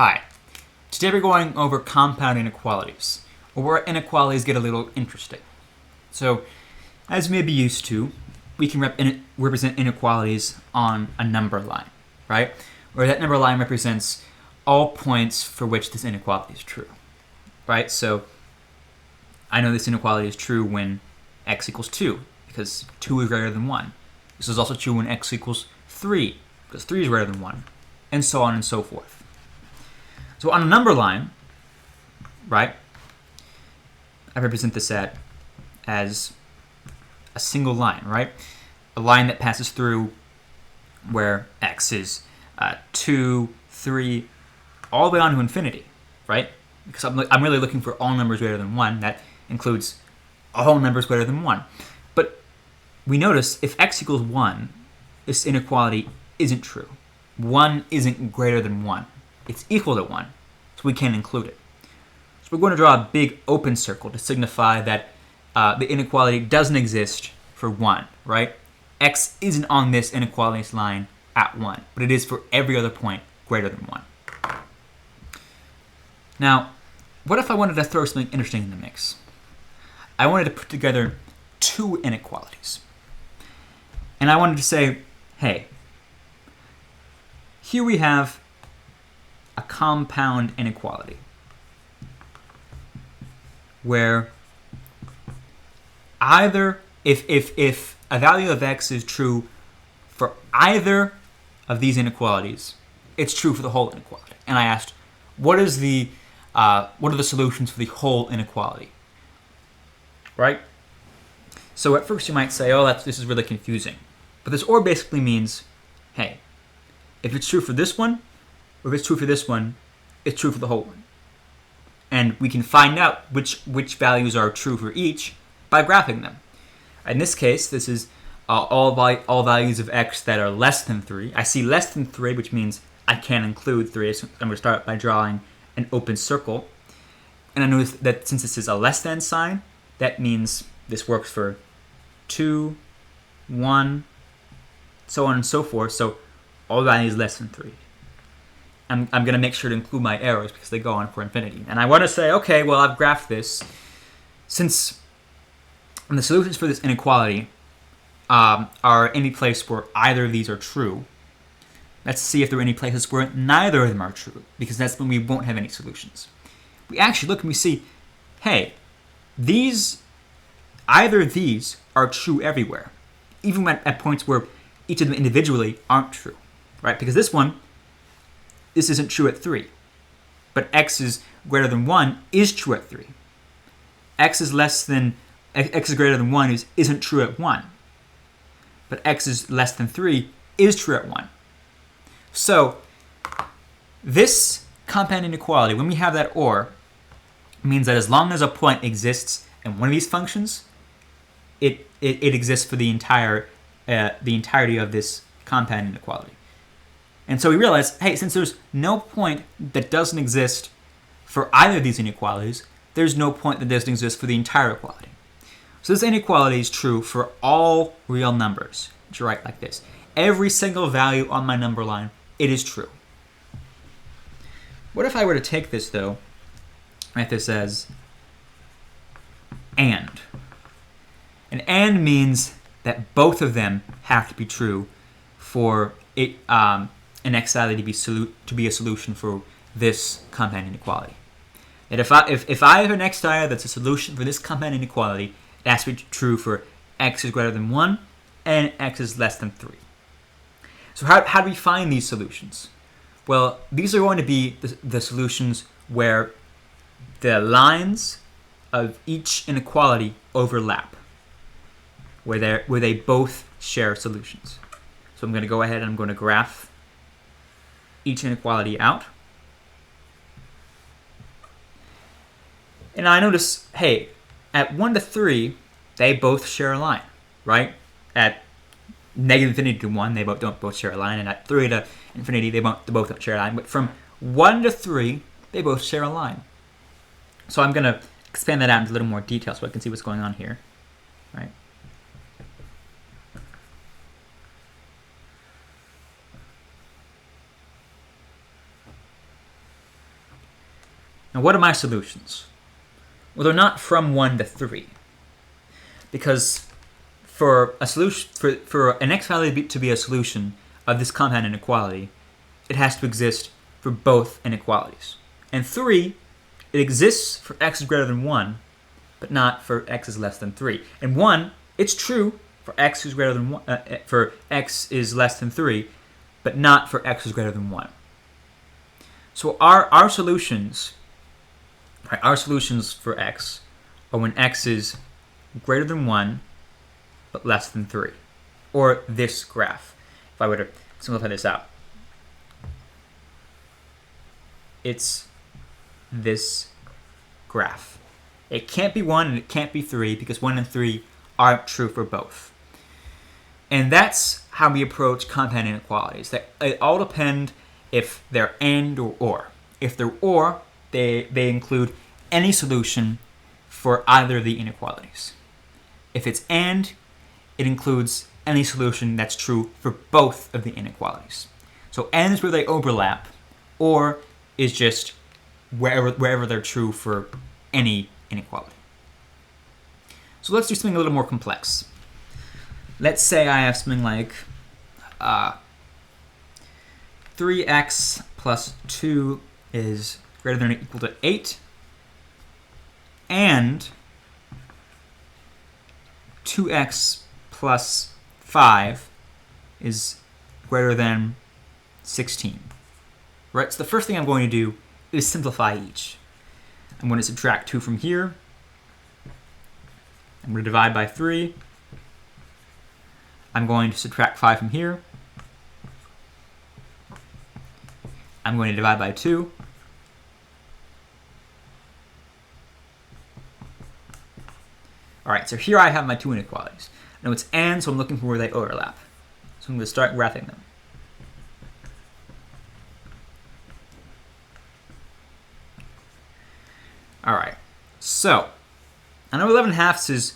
Hi. Today we're going over compound inequalities, or where inequalities get a little interesting. So, as you may be used to, we can represent inequalities on a number line, right? Where that number line represents all points for which this inequality is true, right? So, I know this inequality is true when x equals 2, because 2 is greater than 1. This is also true when x equals 3, because 3 is greater than 1, and so on and so forth. So on a number line, right, I represent this as a single line, right? A line that passes through where x is 2, 3, all the way on to infinity, right? Because I'm really looking for all numbers greater than 1. That includes all numbers greater than 1. But we notice if x equals 1, this inequality isn't true. 1 isn't greater than 1. It's equal to 1, so we can't include it. So we're going to draw a big open circle to signify that the inequality doesn't exist for 1, right? X isn't on this inequalities line at 1, but it is for every other point greater than 1. Now, what if I wanted to throw something interesting in the mix? I wanted to put together two inequalities. And I wanted to say, hey, here we have a compound inequality where either if a value of x is true for either of these inequalities, it's true for the whole inequality. And I asked, what are the solutions for the whole inequality? Right? So at first you might say, oh, this is really confusing. But this or basically means, hey, if it's true for this one, or if it's true for this one, it's true for the whole one. And we can find out which values are true for each by graphing them. In this case, this is all values of x that are less than 3. I see less than 3, which means I can't include 3. So I'm going to start by drawing an open circle. And I notice that since this is a less than sign, that means this works for 2, 1, so on and so forth. So all values less than 3. I'm going to make sure to include my arrows because they go on for infinity. And I want to say, okay, well, I've graphed this. Since the solutions for this inequality are any place where either of these are true, let's see if there are any places where neither of them are true, because that's when we won't have any solutions. We actually look and we see, hey, either of these are true everywhere, even at points where each of them individually aren't true, right? Because this isn't true at 3. But x is greater than 1 is true at 3. X is greater than 1 isn't true at 1. But x is less than 3 is true at 1. So this compound inequality, when we have that or, means that as long as a point exists in one of these functions, it exists for the entirety of this compound inequality. And so we realize, hey, since there's no point that doesn't exist for either of these inequalities, there's no point that doesn't exist for the entire equality. So this inequality is true for all real numbers, which you write like this. Every single value on my number line, it is true. What if I were to take this, though, write this as and? And means that both of them have to be true for it, inequality to be a solution for this compound inequality. That if I have an x that's a solution for this compound inequality, it has to be true for x is greater than 1 and x is less than 3. So how do we find these solutions? Well, these are going to be the solutions where the lines of each inequality overlap, where they both share solutions. So I'm going to go ahead and I'm going to graph each inequality out. And I notice, hey, at 1 to 3, they both share a line, right? At negative infinity to 1, they don't both share a line. And at 3 to infinity, they both don't share a line. But from 1 to 3, they both share a line. So I'm going to expand that out into a little more detail so I can see what's going on here, right? Now, what are my solutions? Well, they're not from 1 to 3. Because for a solution, for an x value to be a solution of this compound inequality, it has to exist for both inequalities. And 3, it exists for x is greater than 1, but not for x is less than 3. And 1, it's true for x is greater than 1, for x is less than 3, but not for x is greater than 1. So our solutions, right, our solutions for x are when x is greater than 1, but less than 3. Or this graph. If I were to simplify this out, it's this graph. It can't be 1 and it can't be 3 because 1 and 3 aren't true for both. And that's how we approach compound inequalities. They all depend if they're and or or. If they're or, they include any solution for either of the inequalities. If it's and, it includes any solution that's true for both of the inequalities. So and is where they overlap, or is just wherever they're true for any inequality. So let's do something a little more complex. Let's say I have something like 3x plus 2 is greater than or equal to 8, and 2x plus 5 is greater than 16. Right, so the first thing I'm going to do is simplify each. I'm going to subtract 2 from here. I'm going to divide by 3. I'm going to subtract 5 from here. I'm going to divide by 2. All right, so here I have my two inequalities. Now it's and, so I'm looking for where they overlap. So I'm going to start graphing them. All right, so I know 11 halves is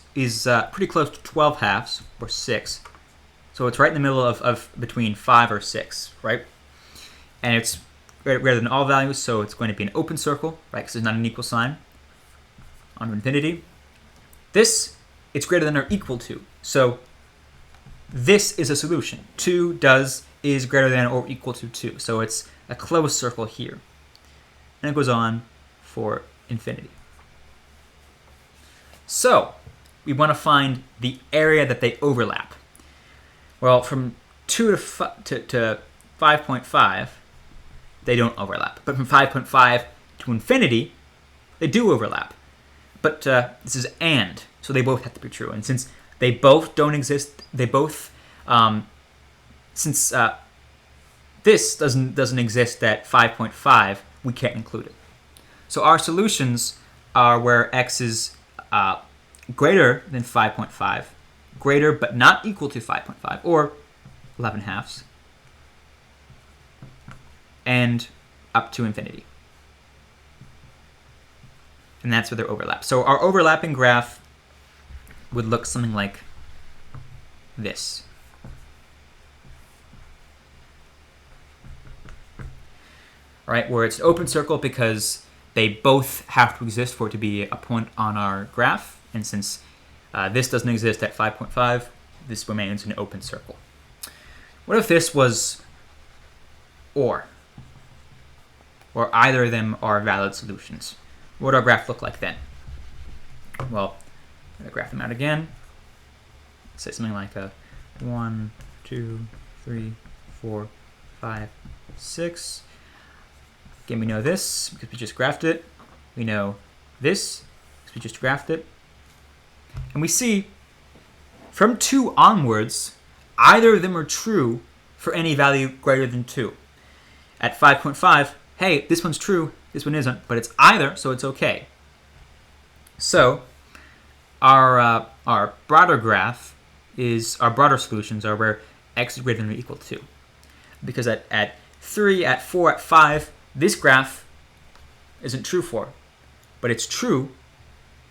pretty close to 12 halves, or 6. So it's right in the middle of between 5 or 6, right? And it's greater than all values, so it's going to be an open circle, right? Because there's not an equal sign on infinity. This, it's greater than or equal to. So this is a solution. 2 is greater than or equal to 2. So it's a closed circle here. And it goes on for infinity. So we want to find the area that they overlap. Well, from 2 to 5.5, they don't overlap. But from 5.5 to infinity, they do overlap. But this is and, so they both have to be true. And since they both don't exist, they both, since this doesn't exist at 5.5, we can't include it. So our solutions are where x is greater than 5.5, greater but not equal to 5.5, or 11 halves, and up to infinity. And that's where they overlap. So our overlapping graph would look something like this. Right, where it's an open circle because they both have to exist for it to be a point on our graph. And since this doesn't exist at 5.5, this remains an open circle. What if this was or either of them are valid solutions? What would our graph look like then? Well, I'm going to graph them out again. Say something like a 1, 2, 3, 4, 5, 6. Again, we know this because we just graphed it. We know this because we just graphed it. And we see from 2 onwards, either of them are true for any value greater than 2. At 5.5, hey, this one's true, this one isn't, but it's either, so it's okay. So our broader graph is, our broader solutions are where x is greater than or equal to 2. Because at 3, at 4, at 5, this graph isn't true for, but it's true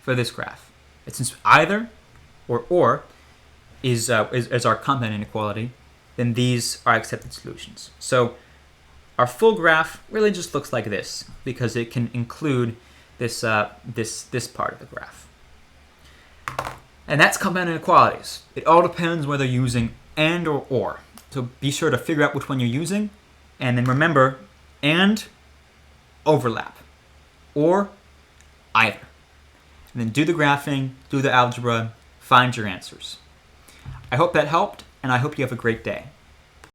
for this graph. It's since either or is our compound inequality, then these are accepted solutions. So Our full graph really just looks like this because it can include this part of the graph. And that's compound inequalities. It all depends whether you're using and or. So be sure to figure out which one you're using, and then remember, and overlap, or either. And then do the graphing, do the algebra, find your answers. I hope that helped, and I hope you have a great day.